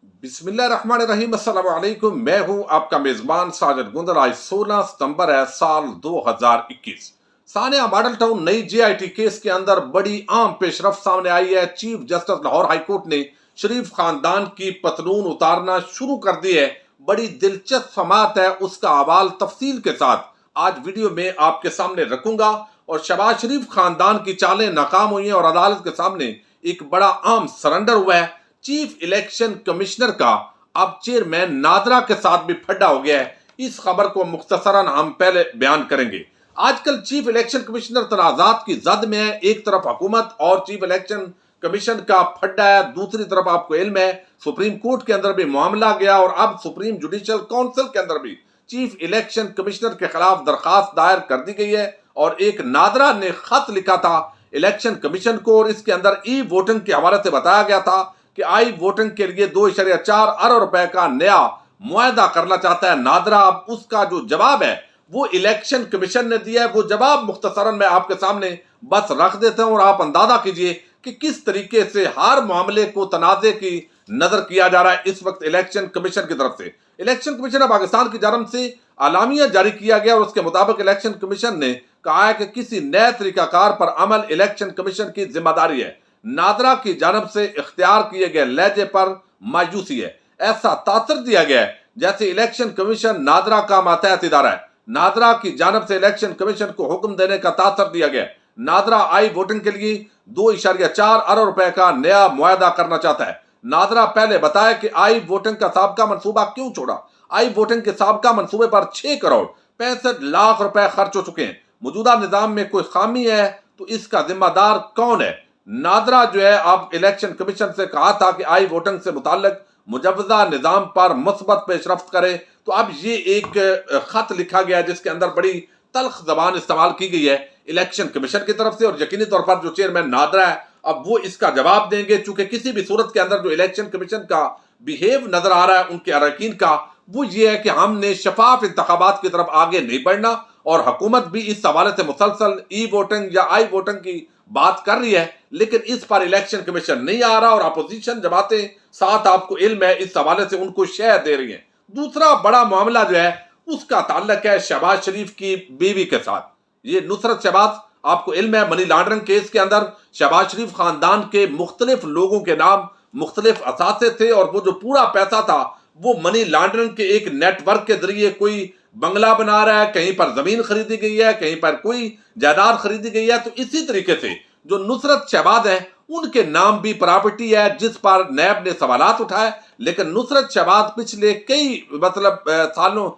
बिस्मिल्लाहिर्रहमानिर्रहीम। अस्सलाम वालेकुम। मैं हूं आपका मेजबान साजिद गुंदर। आज 16 सितंबर है, साल 2021। सानिया मॉडल टाउन नई जेआईटी केस के अंदर बड़ी आम पेशरफ सामने आई है। Chief justice Lahore high court ने शरीफ खानदान की पतलून उतारना शुरू कर दी है। बड़ी दिलचस्प समात है, उसका अहवाल तफसील के साथ आज वीडियो में आपके सामने रखूंगा। और शहबाज शरीफ खानदान की चालें नाकाम हुई हैं और अदालत के सामने एक बड़ा आम सरेंडर हुआ है। चीफ इलेक्शन कमिश्नर का अब चेयरमैन नादरा के साथ भी फड्डा हो गया है। इस खबर को मुख्तसरन हम पहले बयान करेंगे। आजकल चीफ इलेक्शन कमिश्नर तनाजात की जद में है। एक तरफ हुकूमत और चीफ इलेक्शन कमीशन का फड्डा है, दूसरी तरफ आपको इल्म है सुप्रीम कोर्ट के अंदर भी मामला गया और अब सुप्रीम जुडिशियल काउंसिल के अंदर भी चीफ इलेक्शन कमिश्नर के खिलाफ दरखास्त दायर कर दी गई है। और एक नादरा ने खत लिखा था इलेक्शन कमीशन को और इसके अंदर ई वोटिंग के हवाले से बताया गया था कि आई वोटिंग के लिए 2.4 अरब रुपए का नया मुआहदा करना चाहता है नादरा। अब उसका जो जवाब है वो इलेक्शन कमीशन ने दिया है। वो जवाब मुख्तसरन में आपके सामने बस रख देते हैं और आप अंदाजा कीजिए कि किस तरीके से हर मामले को तनाज़े की नजर किया जा रहा है इस वक्त इलेक्शन कमीशन की तरफ से। इलेक्शन कमीशन ऑफ पाकिस्तान की जानब से आलामिया जारी किया गया और उसके मुताबिक इलेक्शन कमीशन ने कहा है कि किसी नए तरीकाकार पर अमल इलेक्शन कमीशन की जिम्मेदारी है। नादरा की जानब से इख्तियार किए गए लहजे पर मायूसी है। ऐसा तासर दिया गया है जैसे इलेक्शन कमीशन नादरा का मातहत इदारा है। नादरा की जानब से इलेक्शन कमीशन को हुक्म देने का तासर दिया गया। नादरा आई वोटिंग के लिए 2.4 अरब रुपए का नया मुआहदा करना चाहता है। नादरा पहले बताया कि आई वोटिंग का साबका मनसूबा क्यों छोड़ा। आई वोटिंग के साबका मनसूबे पर 6 करोड़ 65 लाख रुपए खर्च हो चुके हैं। मौजूदा निजाम में कोई खामी है तो इसका जिम्मेदार कौन है। नादरा जो है अब इलेक्शन कमीशन से कहा था कि आई वोटिंग से मुताल्लिक मुजवजा निजाम पर मुस्बत पेशरफ्त करे। तो अब ये एक खत लिखा गया जिसके अंदर बड़ी तल्ख जबान इस्तेमाल की गई है इलेक्शन कमीशन की तरफ से और यकीनी तौर पर जो चेयरमैन नादरा है अब वो इसका जवाब देंगे। चूंकि किसी भी सूरत के अंदर जो इलेक्शन कमीशन का बिहेव नजर आ रहा है उनके अरकान का वो ये है कि हमने शफाफ इंतखाबात की तरफ आगे नहीं बढ़ना और हुकूमत भी इस हवाले से मुसलसल ई वोटिंग या आई वोटिंग की बात कर रही है, लेकिन इस पर इलेक्शन कमीशन नहीं आ रहा और अपोजिशन जमातें साथ आपको इल्म है इस हवाले से उनको शह दे रही हैं। दूसरा बड़ा मामला जो है उसका ताल्लुक है शहबाज शरीफ की बीवी के साथ। ये नुसरत शहबाज आपको इल्म है मनी लॉन्ड्रिंग केस के अंदर शहबाज शरीफ खानदान के मुख्तलिफ लोगों के नाम मुख्तलिफ असासे थे और वो जो पूरा पैसा था वो मनी लॉन्ड्रिंग के एक नेटवर्क के जरिए कोई बंगला बना रहा है, कहीं पर जमीन खरीदी गई है, कहीं पर कोई जायदाद खरीदी गई है। तो इसी तरीके से जो नुसरत शहबाज है उनके नाम भी प्रॉपर्टी है जिस पर नैब ने सवालात उठाए। लेकिन नुसरत शहबाज पिछले कई सालों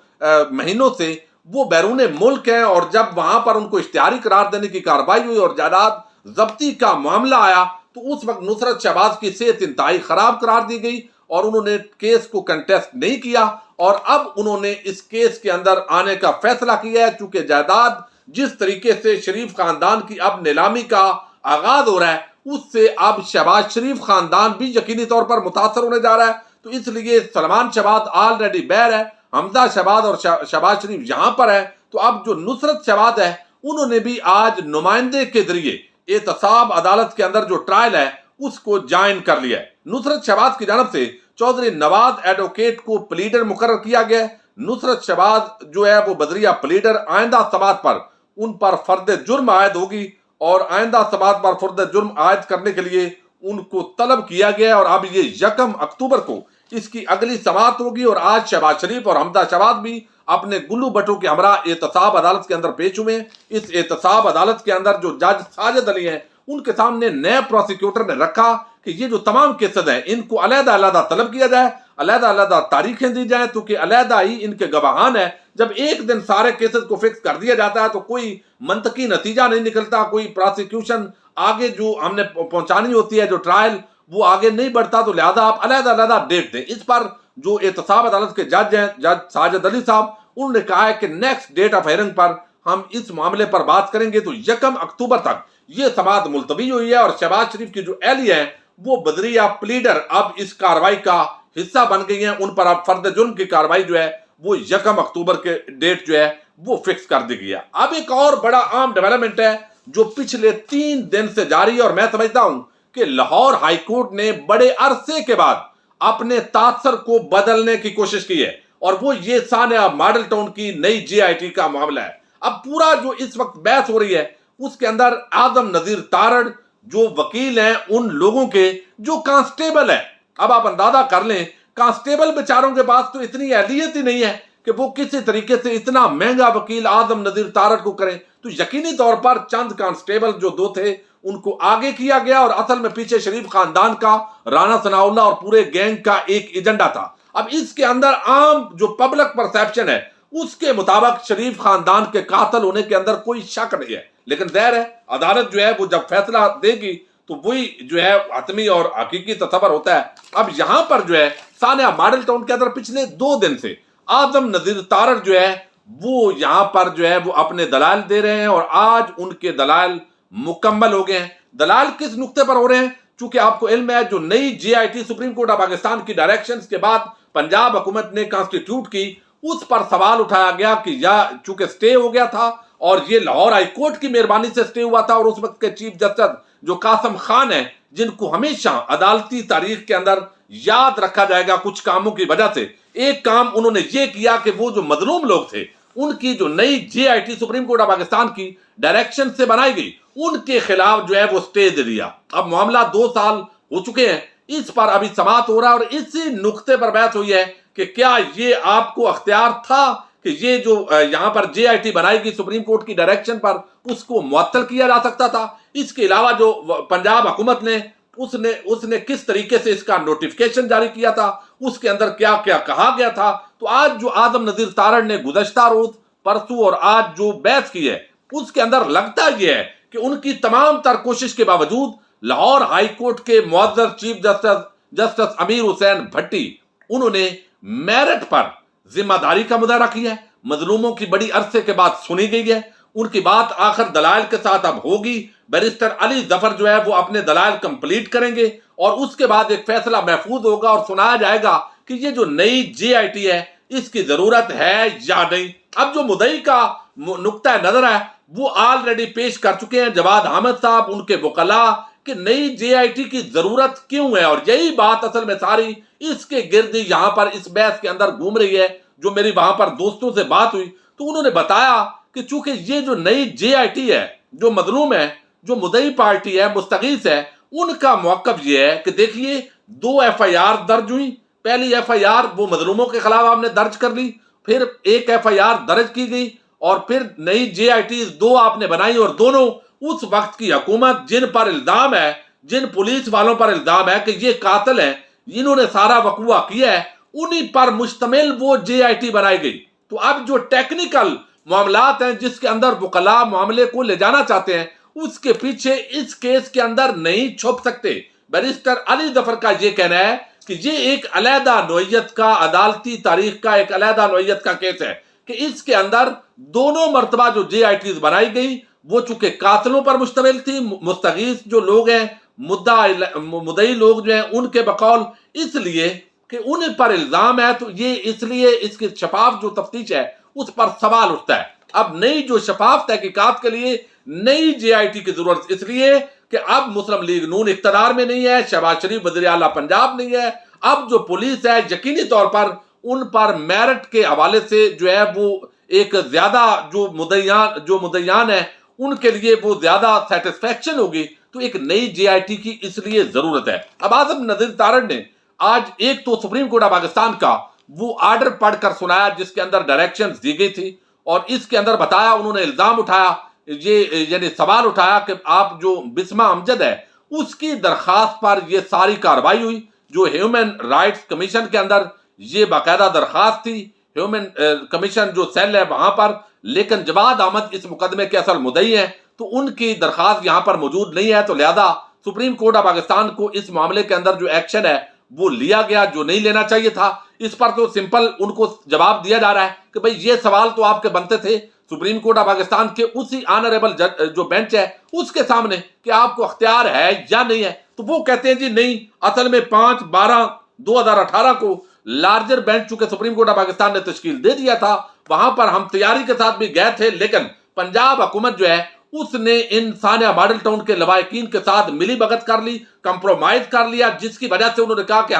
महीनों से वो बैरून मुल्क है और जब वहां पर उनको इश्तिहारी करार देने की कार्रवाई हुई और जायदाद जब्ती का मामला आया तो उस वक्त नुसरत शहबाज की सेहत इंतहाई खराब करार दी गई और उन्होंने केस को कंटेस्ट नहीं किया। और अब उन्होंने इस केस के अंदर आने का फैसला किया है क्योंकि जायदाद जिस तरीके से शरीफ खानदान की अब नीलामी का आगाज हो रहा है उससे अब शहबाज शरीफ खानदान भी यकीनी तौर पर मुतासर होने जा रहा है। तो इसलिए सलमान शहबाज ऑलरेडी बैर है, हमजा शहबाज और शहबाज शरीफ यहां पर है। तो अब जो नुसरत शहबाज है उन्होंने भी आज नुमाइंदे के जरिए एहतसाब अदालत के अंदर जो ट्रायल है उसको ज्वाइन कर लिया है। नुसरत शहबाज की जानब से चौधरी नवाज एडवोकेट को प्लीडर मुकर्रर किया गया। नुसरत शहबाज जो है वो बदरिया प्लीडर आइंदा समात पर उन पर फर्द जुर्म आयद होगी और आइंदा समात पर फर्द जुर्म आयद करने के लिए उनको तलब किया गया और अब ये 1 अक्टूबर को इसकी अगली समात होगी। और आज शहबाज शरीफ और हमजा शहबाज भी अपने गुल्लू भट्टों के हमरा एहतसाब अदालत के अंदर पेश हुए। इस एहतसाब अदालत के अंदर जो जज साजिद अली हैं उनके सामने नए प्रोसिक्यूटर ने रखा कि ये जो तमाम केसेस हैं इनको अलहदा अलहदा तलब किया जाए, अलहदा अलहदा तारीखें दी जाए क्योंकि अलहदा ही इनके गवाहान है। जब एक दिन सारे केसेस को फिक्स कर दिया जाता है तो कोई मंतकी नतीजा नहीं निकलता, कोई प्रोसिक्यूशन आगे जो हमने पहुंचानी होती है जो ट्रायल वो आगे नहीं बढ़ता। तो लिहाजा आप अलहदा अलहदा डेट दें। इस पर जो एहतसाब अदालत के जज हैं जज साजिद अली साहब उन्होंने कहा है कि नेक्स्ट डेट ऑफ हियरिंग पर हम इस मामले पर बात करेंगे। तो 1 अक्टूबर तक ये समात मुलतवी हुई है और शहबाज शरीफ की जो एहलिया है वो बदरिया प्लीडर अब इस कार्रवाई का हिस्सा बन गई हैं। उन पर अब फर्द जुर्म की कार्रवाई जो है वो 1 अक्टूबर के डेट जो है वो फिक्स कर दी गई है। अब एक और बड़ा आम डेवलपमेंट है जो पिछले 3 दिन से जारी है और मैं समझता हूं कि लाहौर हाई कोर्ट ने बड़े अरसे के बाद अपने तासर को बदलने की कोशिश की है, और वो ये सानिया मॉडल टाउन की नई जीआईटी का मामला है। अब पूरा जो इस वक्त बहस हो रही है उसके अंदर आदम नजीर तारड़ जो वकील हैं उन लोगों के जो कांस्टेबल है, अब आप अंदाजा कर लें कांस्टेबल बेचारों के पास तो इतनी अहलियत ही नहीं है कि वो किसी तरीके से इतना महंगा वकील आदम नजीर तारड़ को करें। तो यकीनी तौर पर चंद कांस्टेबल जो दो थे उनको आगे किया गया, और असल में पीछे शरीफ खानदान का, राना सनाउल्लाह और पूरे गैंग का एक एजेंडा था। अब इसके अंदर आम जो पब्लिक परसेप्शन है उसके मुताबिक शरीफ खानदान के कातिल होने के अंदर कोई शक नहीं है, लेकिन ज़ाहिर है अदालत जो है वो जब फैसला देगी तो वही जो है हतमी और हकीकी तस्वर होता है। अब यहां पर जो है सानिया मॉडल टाउन के अंदर पिछले 2 दिन से आदम नजीर तारड़ जो है वो यहां पर जो है वो अपने दलाल दे रहे हैं, और आज उनके दलाल मुकम्मल हो गए हैं। दलाल किस नुक्ते पर हो रहे हैं? चूंकि आपको इल्म है जो नई JIT Supreme Court of Pakistan की डायरेक्शंस के बाद पंजाब हुकूमत ने कॉन्स्टिट्यूट की, उस पर सवाल उठाया गया कि यह चूंकि स्टे हो गया था और ये लाहौर हाई कोर्ट की मेहरबानी से स्टे हुआ था, और उस वक्त के चीफ जस्टिस जो कासम खान है जिनको हमेशा अदालती तारीख के अंदर याद रखा जाएगा कुछ कामों की वजह से, एक काम उन्होंने ये किया कि वो जो मजलूम लोग थे उनकी जो नई JIT Supreme Court of Pakistan की डायरेक्शन से बनाई गई उनके खिलाफ जो है वो स्टे दे दिया। अब मामला 2 साल हो चुके हैं, इस पर अभी समाप्त हो रहा है, और इसी नुक्ते पर बहस हुई है कि क्या ये आपको अख्तियार था कि ये जो यहां पर जेआईटी बनाएगी सुप्रीम कोर्ट की डायरेक्शन पर उसको मुअत्तल किया जा सकता था। इसके अलावा जो पंजाब हुकूमत ने उसने किस तरीके से इसका नोटिफिकेशन जारी किया था, उसके अंदर क्या क्या कहा गया था। तो आज जो आदम नजीर तारड़ ने गुज़श्ता रोज, परसों और आज जो बहस की है उसके अंदर लगता यह है कि उनकी तमाम तर कोशिश के बावजूद लाहौर हाई कोर्ट के मुअज़्ज़ज़ चीफ जस्टिस अमीर हुसैन भट्टी उन्होंने मेरिट पर जिम्मेदारी का मुजाहरा किया है। मजलूमों की बड़ी अरसे के बाद सुनी गई है, उनकी बात आखिर दलाल के साथ अब होगी। बैरिस्टर अली जफर जो है वो अपने दलाल कंप्लीट करेंगे और उसके बाद एक फैसला महफूज होगा और सुनाया जाएगा कि ये जो नई जेआईटी है इसकी जरूरत है या नहीं। अब जो मुद्दई का नुक्ता नजर है वो ऑलरेडी पेश कर चुके हैं जवाद अहमद साहब, उनके वकला, कि नई जेआईटी की जरूरत क्यों है, और यही बात असल में सारी इसके गिर्द यहां पर इस बहस के अंदर घूम रही है। जो मेरी वहां पर दोस्तों से बात हुई तो उन्होंने बताया कि चूंकि ये जो नई जेआईटी है, जो मजलूम है, जो मुद्दई पार्टी है, मुस्तगीस है, उनका मौक़िफ़ ये है कि देखिए 2 FIR दर्ज हुई। पहली FIR वो मजलूमों के खिलाफ आपने दर्ज कर ली, फिर एक FIR दर्ज की गई, और फिर नई जेआईटी 2 आपने बनाई, और दोनों उस वक्त की हुकूमत जिन पर इल्जाम है, जिन पुलिस वालों पर इल्जाम है कि ये कातिल हैं, इन्होंने सारा वकूआ किया है, उन्हीं पर मुश्तमिल वो जेआईटी बनाई गई। तो अब जो टेक्निकल मामलात हैं जिसके अंदर वकला मामले को ले जाना चाहते हैं उसके पीछे इस केस के अंदर नहीं छुप सकते। बैरिस्टर अली जफर का ये कहना है कि ये एक अलहदा नौइयत का, अदालती तारीख का एक अलहदा नौइयत का केस है कि इसके अंदर दोनों मरतबा जो जेआईटी बनाई गई वो चूंकि कातिलों पर मुश्तमिल थी, मुस्तगीस जो लोग हैं, मुद्दई लोग जो हैं उनके बकौल, इसलिए कि उन पर इल्जाम है, तो ये इसलिए इसकी शफाफ जो तफ्तीश है उस पर सवाल उठता है। अब नई जो शफाफ तहकीकात के लिए नई जेआईटी की जरूरत इसलिए कि अब मुस्लिम लीग नून इख्तियार में नहीं है, शहबाज शरीफ वज़ीर आला पंजाब नहीं है, अब जो पुलिस है यकीनी तौर पर उन पर मेरिट के हवाले से जो है वो एक ज्यादा जो मुद्दईयान है उनके लिए वो ज्यादा सेटिस्फेक्शन होगी। तो एक नई जेआईटी की इसलिए जरूरत है। अब आदम नजीर तारड़ ने आज एक तो सुप्रीम कोर्ट ऑफ पाकिस्तान का वो आर्डर पढ़कर सुनाया जिसके अंदर डायरेक्शंस दी गई थी, और इसके अंदर बताया, उन्होंने इल्जाम उठाया, ये यानी सवाल उठाया कि आप जो बिस्मा अमजद है उसकी दरखास्त पर ये सारी कार्रवाई हुई। जो ह्यूमन राइट्स कमीशन के अंदर ये बाकायदा दरखास्त थी, ह्यूमन कमीशन जो सेल है वहां पर, लेकिन जवाद अहमद इस मुकदमे के असल मुद्दई हैं तो उनकी दरखास्त यहां पर मौजूद नहीं है। तो लिहाजा सुप्रीम कोर्ट ऑफ पाकिस्तान को इस मामले के अंदर जो एक्शन है वो लिया गया जो नहीं लेना चाहिए था। इस पर तो सिंपल उनको जवाब दिया जा रहा है कि भाई ये सवाल तो आपके बनते थे सुप्रीम कोर्ट ऑफ पाकिस्तान के उसी ऑनरेबल जो बेंच है उसके सामने कि आपको अख्तियार है या नहीं है। तो वो कहते हैं जी नहीं, असल में 5/12/2018 को लार्जर बेंच चूंकि सुप्रीम कोर्ट ऑफ पाकिस्तान ने तश्कील दे दिया था, वहां पर हम तैयारी के साथ भी गए थे, लेकिन पंजाब हुकूमत जो है उसने इन सानिया मॉडल टाउन के लवाकिन के साथ मिली भगत कर ली, कंप्रोमाइज कर लिया, जिसकी वजह से उन्होंने कहा कि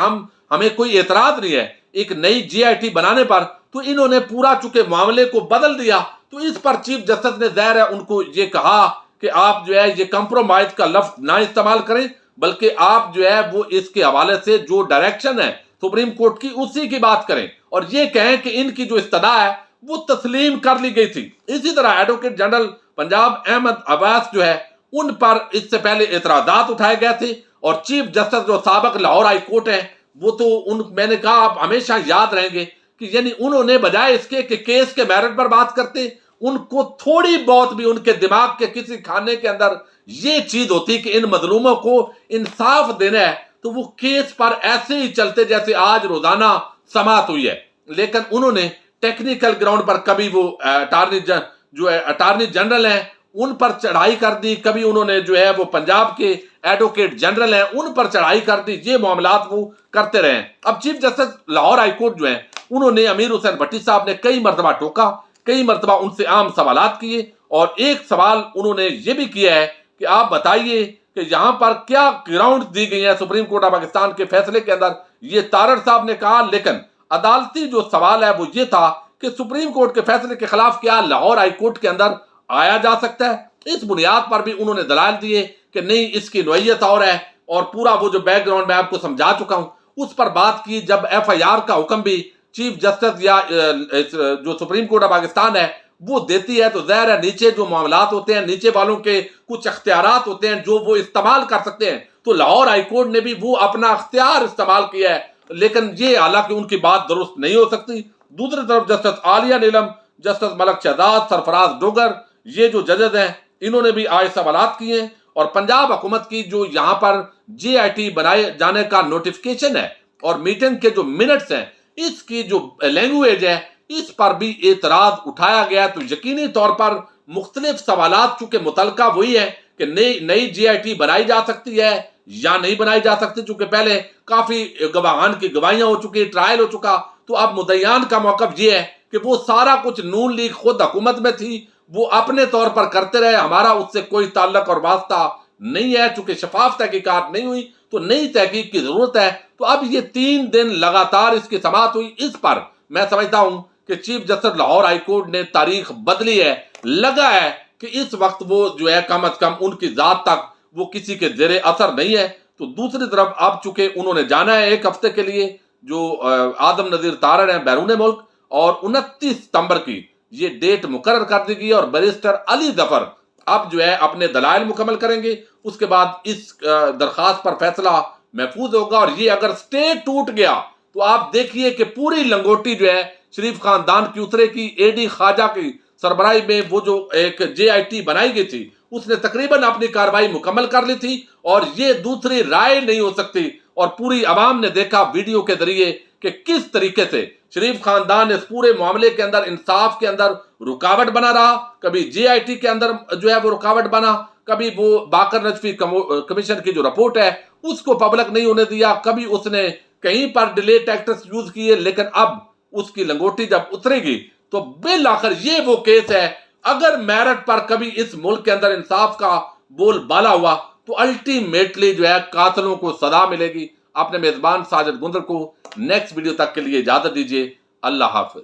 हमें कोई एतराज नहीं है एक नई जीआईटी बनाने पर। तो इन्होंने पूरा चुके मामले को बदल दिया। तो इस पर चीफ जस्टिस ने ज़ाहिर है उनको ये कहा कि आप जो है ये कंप्रोमाइज का लफ्ज ना इस्तेमाल करें, बल्कि आप जो है वो इसके हवाले से जो डायरेक्शन है सुप्रीम कोर्ट की उसी की बात करें, और ये कहें कि इनकी जो इस्तदा है वो तस्लीम कर ली गई थी। इसी तरह एडवोकेट जनरल पंजाब अहमद अब्बास जो है उन पर इससे पहले एतराजात उठाए गए थे, और चीफ जस्टिस जो साबिक लाहौर हाई कोर्ट है वो तो मैंने कहा आप हमेशा याद रहेंगे कि यानी उन्होंने बजाय इसके कि केस के मेरिट पर बात करते, उनको थोड़ी बहुत भी उनके दिमाग के किसी खाने के अंदर ये चीज होती कि इन मजलूमों को इंसाफ देना है, तो वो केस पर ऐसे ही चलते जैसे आज रोजाना समात हुई है। लेकिन उन्होंने टेक्निकल ग्राउंड पर कभी वो अटार्नी जनरल हैं उन पर चढ़ाई कर दी, कभी उन्होंने जो है वो पंजाब के एडवोकेट जनरल हैं उन पर चढ़ाई कर दी, ये मामलात वो करते रहे। अब chief justice Lahore high court जो है उन्होंने अमीर हुसैन भट्टी साहब ने कई मरतबा टोका, कई मरतबा उनसे आम सवालात किए, और एक सवाल उन्होंने ये भी किया है कि आप बताइए कि यहाँ पर क्या ग्राउंड दी गई है सुप्रीम कोर्ट ऑफ पाकिस्तान के फैसले के अंदर। ये तारड़ साहब ने कहा, लेकिन अदालती जो सवाल है वो ये था कि सुप्रीम कोर्ट के फैसले के खिलाफ क्या लाहौर हाई कोर्ट के अंदर आया जा सकता है। इस बुनियाद पर भी उन्होंने दलाल दिए कि नहीं इसकी नौइयत और है, और पूरा वो जो बैकग्राउंड मैं आपको समझा चुका हूं उस पर बात की। जब FIR का हुक्म भी चीफ जस्टिस या जो सुप्रीम कोर्ट ऑफ पाकिस्तान है वो देती है, तो ज़ाहिर है नीचे जो मामलात होते हैं, नीचे वालों के कुछ अख्तियारात होते हैं जो वो इस्तेमाल कर सकते हैं। तो लाहौर हाई कोर्ट ने भी वो अपना अख्तियार इस्तेमाल किया है, लेकिन ये हालांकि उनकी बात दुरुस्त नहीं हो सकती। दूसरी तरफ जस्टिस आलिया नीलम, जस्टिस मलक शहजाद, सरफराज डोगर, ये जो जजेस हैं इन्होंने भी आए सवालात किए, और पंजाब हुकूमत की जो यहाँ पर JIT बनाए जाने का नोटिफिकेशन है और मीटिंग के जो मिनट्स हैं इसकी जो लैंग्वेज है इस पर भी एतराज उठाया गया। तो यकीनी तौर पर मुख्तलिफ सवालात चूंकि मुतलका वही है कि नई JIT बनाई जा सकती है या नहीं बनाई जा सकती, चूंकि पहले काफी गवाहान की गवाहियां हो चुकी, ट्रायल हो चुका। तो अब मुद्दईयान का मौक़िफ़ ये है कि वो सारा कुछ नून लीग खुद हुकूमत में थी, वो अपने तौर पर करते रहे, हमारा उससे कोई ताल्लुक और वास्ता नहीं है। चूंकि शफाफ तहकीकात नहीं हुई तो नई तहकीक की जरूरत है। तो अब ये 3 दिन लगातार इसकी समाअत हुई, इस पर मैं समझता हूं कि chief justice Lahore high court ने तारीख बदली है। लगा है कि इस वक्त वो जो है कम अज कम उनकी जात तक वो किसी के जेरे असर नहीं है। तो दूसरी तरफ अब चूंकि उन्होंने जाना है 1 हफ्ते के लिए, जो आदम नजीर तारड़ हैं बैरून मुल्क, और 29 सितंबर की ये डेट मुकर्रर कर दी गई, और बैरिस्टर अली जफर अब जो है अपने दलाइल मुकम्मल करेंगे। उसके बाद इस दरखास्त पर फैसला महफूज होगा, और ये अगर स्टे टूट गया तो आप देखिए कि पूरी लंगोटी जो है शरीफ खानदान की उतरेगी। AD ख्वाजा की सरबराही में वो जो एक JIT बनाई गई थी उसने तकरीबन अपनी कार्रवाई मुकम्मल कर ली थी, और ये दूसरी राय नहीं हो सकती। और पूरी आवाम ने देखा वीडियो के जरिए कि किस तरीके से शरीफ खानदान इस पूरे मामले के अंदर इंसाफ के अंदर रुकावट बना रहा। कभी JIT के अंदर जो है वो रुकावट बना, कभी वो बाकर नजफी कमीशन की जो रिपोर्ट है उसको पब्लिक नहीं होने दिया, कभी उसने कहीं पर डिले टैक्टिक्स यूज किए। लेकिन अब उसकी लंगोटी जब उतरेगी तो बिल आखिर ये वो केस है, अगर मेरिट पर कभी इस मुल्क के अंदर इंसाफ का बोल बाला हुआ तो अल्टीमेटली जो है कातिलों को सजा मिलेगी। अपने मेजबान साजिद गुंदर को नेक्स्ट वीडियो तक के लिए इजाजत दीजिए। अल्लाह हाफिज।